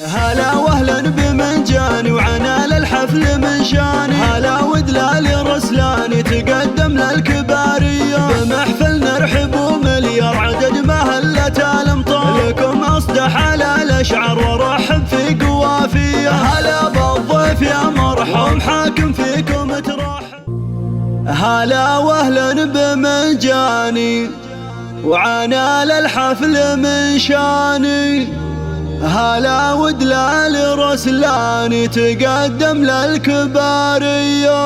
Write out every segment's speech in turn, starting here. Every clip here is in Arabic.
هلا واهلا بمنجاني وعنال الحفل من شاني، هلا ودلالي رسلاني تقدم للكبارية بمحفل نرحب ومليار عدد مهلة الامطار، لكم اصدح على الاشعار وارحب في قوافية. هلا بالضيف يا مرحب حاكم فيكم ترحب. هلا واهلا بمنجاني وعنال الحفل من شاني، هلا ودلال رسلاني تقدم للكبارية.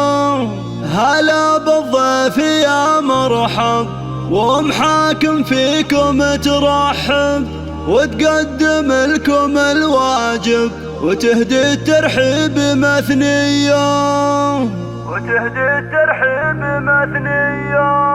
هلا بالضيف يا مرحب ومحاكم فيكم ترحب، وتقدم لكم الواجب وتهدي الترحيب مثنية، وتهدي الترحيب مثنية.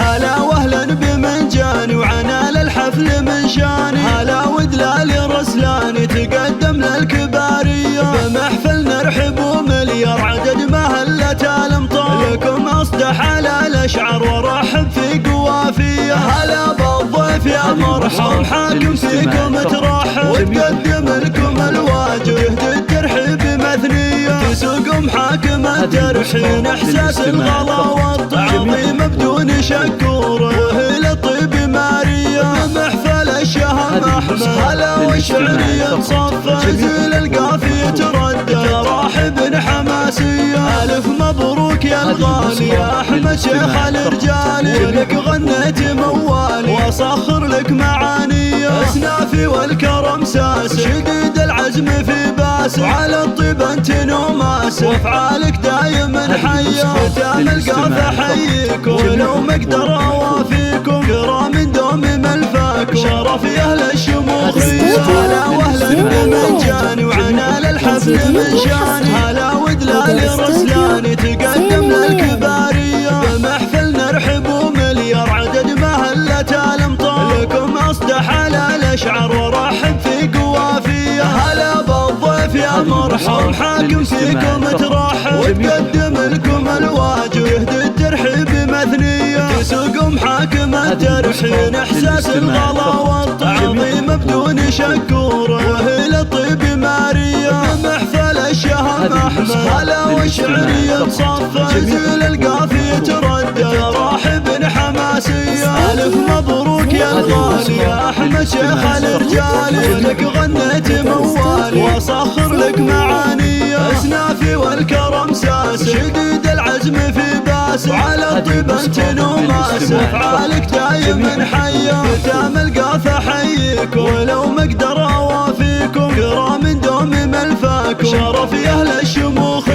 هلا واهلا بمنجاني وعنال الحفل من شاني، هلا ودلالي رسلاني تقدم للكبارية بمحفل نرحب ومليار عدد مهلة الامطار، لكم اصدح على الاشعار وارحب في قوافية. هلا بالضيف يا مرحب حاكم فيكم ترحب، وتقدم لكم الواجب يهدي الترحيب مثنية، تسوق محاكم الترحين احساس الغلا والتعظيم بدون شكور، وهي للطيب مارية محفل الشهم احمد. هلا والشعرية تصفى زيل القافية تردد راحب حماسية، الف مبروك يا الغالي يا احمد شيخ الرجال، لك غنيت موالي واصخر لك معاني، اسنافي والكرم ساس شديد العزم في باس، وعلى الطيب انت نوماس وافعالك دايما حية، ختام القافة حييك ولو مقدر اوافيكم كرام دوم ملفاك شرف يا اهل الشموخية. هلا واهلا بمنجاني وعنال الحفل من شاني، هلا ودلالي رسلاني تقدم للكبارية بمحفل نرحب ومليار عدد مهلة الامطار، لكم اصدح على الاشعار وارحب في قوافية. هلا بالضيف يا مرحب حاكم فيكم ترحب، وتقدم لكم الواجب يهدي الترحيب مثنية، تسوق محاكم الترحين احساس الغلا والتعظيم بدون شكور، وهي للطيب مارية محفل الشهم احمد. هلا والشعرية تصفى زيل القافية تردد راحب حماسية، الف مبروك يا الغالي يا احمد شيخ الرجال، لك غنيت موالي واصخر لك معاني، اسنافي والكرم ساس شديد العزم في باس، وعلى الطيب انت نوماس افعالك دايما حية، ختام القافة حييك ولو مقدر اوافيكم كرام دوم ملفاك شرف يا اهل الشموخ.